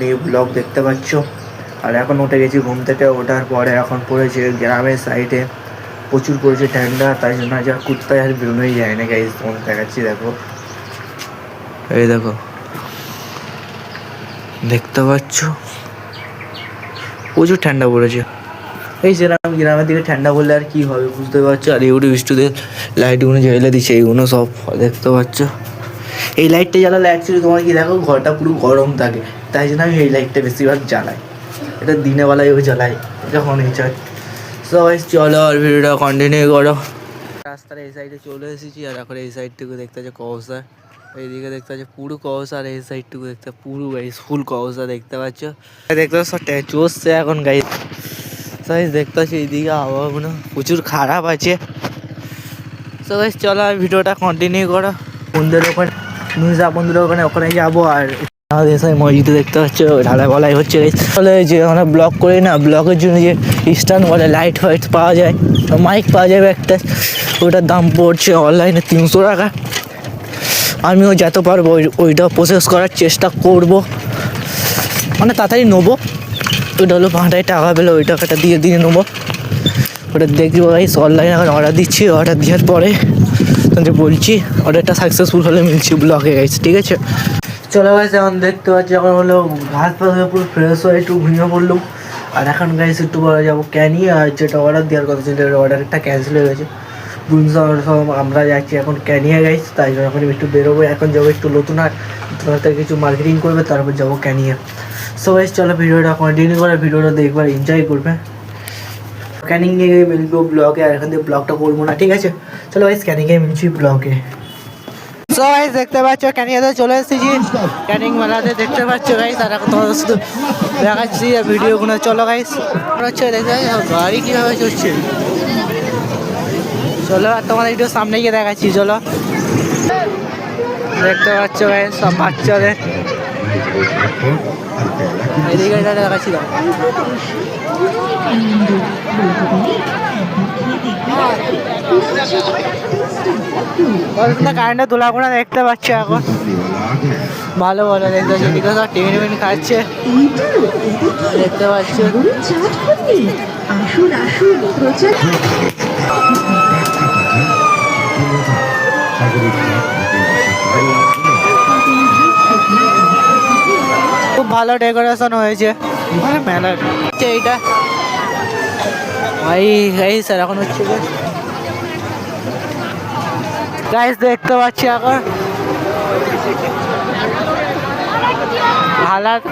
New blog দেখতে পাচ্ছ। আর এখন উঠে গেছি ঘুম থেকে, ওঠার পরে এখন পড়েছে গ্রামের সাইডে প্রচুর পড়েছে ঠান্ডা, তাই জন্য আজ আর কুত্তায় আর বেরোনোই যায় না গাইজ। তোমার দেখাচ্ছি, দেখো এই দেখো, দেখতে পাচ্ছ প্রচুর ঠান্ডা পড়েছে। এই যেরকম গ্রামের দিকে ঠান্ডা পড়লে আর কি হবে বুঝতে পারছো। আর ইউটিউব স্টুডেন্ট লাইটগুলো জ্বালিয়ে দিচ্ছে, এইগুলো সব দেখতে পাচ্ছ। এই লাইটটা জ্বালালে অ্যাকচুয়ালি তোমার কি দেখো ঘরটা পুরো গরম থাকে, তাই জন্য আমি এই লাইটটা বেশিরভাগ জ্বালাই। এটা দিনের বেলায়ও জ্বালাই যখন ইচ্ছা। সবাই চলো আর ভিডিওটা কন্টিনিউ করো। রাস্তার এই সাইডে চলে এসেছি, আর এখন এই সাইডটুকু দেখতে হচ্ছে কৌসা, এইদিকে দেখতে পাচ্ছ পুরো কৌসা, আর এই সাইডটুকু দেখতে পুরো গাইস ফুল কৌসা দেখতে পাচ্ছ। দেখতে পাচ্ছ স্ট্যাচু হচ্ছে এখন গাইস। গাইস দেখতে পাচ্ছি এইদিকে আবহাওয়াগুলো প্রচুর খারাপ আছে। সো গাইস চলো আর ভিডিওটা কন্টিনিউ করো। বন্ধুদের ওখানে মির্জা বন্ধুদের ওখানে যাবো। আর আমাদের সাথে মসজিদে দেখতে পাচ্ছ ঢালাই বলাই হচ্ছে। তাহলে যে আমরা ব্লগ করি না, ব্লগের জন্য যে স্ট্যান্ড বলে লাইট ফাইট পাওয়া যায়, মাইক পাওয়া যাবে একটা, ওটার দাম পড়ছে অনলাইনে 300 টাকা। আমিও যত পারবো ওইটা প্রসেস করার চেষ্টা করব, মানে তাড়াতাড়ি নেবো। ওইটা হলো 5 টাকা পেলে ওই টাকাটা দিয়ে নেবো। ওটা দেখবো গাইস, অনলাইনে এখন অর্ডার দিচ্ছি। অর্ডার দেওয়ার পরে তোমাদের বলছি অর্ডারটা সাকসেসফুল হলে মিলছি ব্লগে গাইস, ঠিক আছে। চলো গাইস এখন দেখতে পাচ্ছি এখন হলো ঘাস পাশে পুরো ফ্রেশ হয়ে একটু ঘুমিয়ে পড়লাম। আর এখন গাইস একটু পরে যাবো ক্যানি, আর যেটা অর্ডার দেওয়ার কথা ছিল অর্ডারটা ক্যান্সেল হয়ে গেছে। সব আমরা যাচ্ছি এখন ক্যানিয়া গাইস, তাই জন্য এখন একটু বেরোবো। এখন যাবো একটু নতুন হাতে কিছু মার্কেটিং করবে, তারপর যাবো ক্যানিয়া। সো গাইস চলো ভিডিওটা কন্টিনিউ করে ভিডিওটা দেখবার এনজয় করবে। ক্যানিংয়ে মিলবো ব্লগে, আর এখান থেকে ব্লগটা করবো না, ঠিক আছে। চলো গাইস ক্যানিংয়ে মিলছি ব্লগে। সো গাইস দেখতে পাচ্ছ ক্যানিয়াতে চলে এসেছি, ক্যানিং মেলাতে দেখতে পাচ্ছ গাইস। আর এখন তোমাদের শুধু দেখাচ্ছি ভিডিওগুলো। চলো গাইস হচ্ছে দেখতে গাড়ি কীভাবে চলছে, চলো আর তোমাদের একটু সামনে গিয়ে দেখাচ্ছি। চলো দেখতে পাচ্ছ গাইস সব বাচ্চাদের, এদিকে এটা দেখাচ্ছি। কারেন্টের দোলাগুলো দেখতে পাচ্ছ এখন ভালো ভালো দেখতে পাচ্ছি। এদিকে সব টিফিন খাচ্ছে দেখতে পাচ্ছ। খুব ভালো ডেকোরেশন হয়েছে মানে মেলার এইটা ভাই গাইস। আর এখন হচ্ছে গাইস দেখতে পাচ্ছি এখন হালাত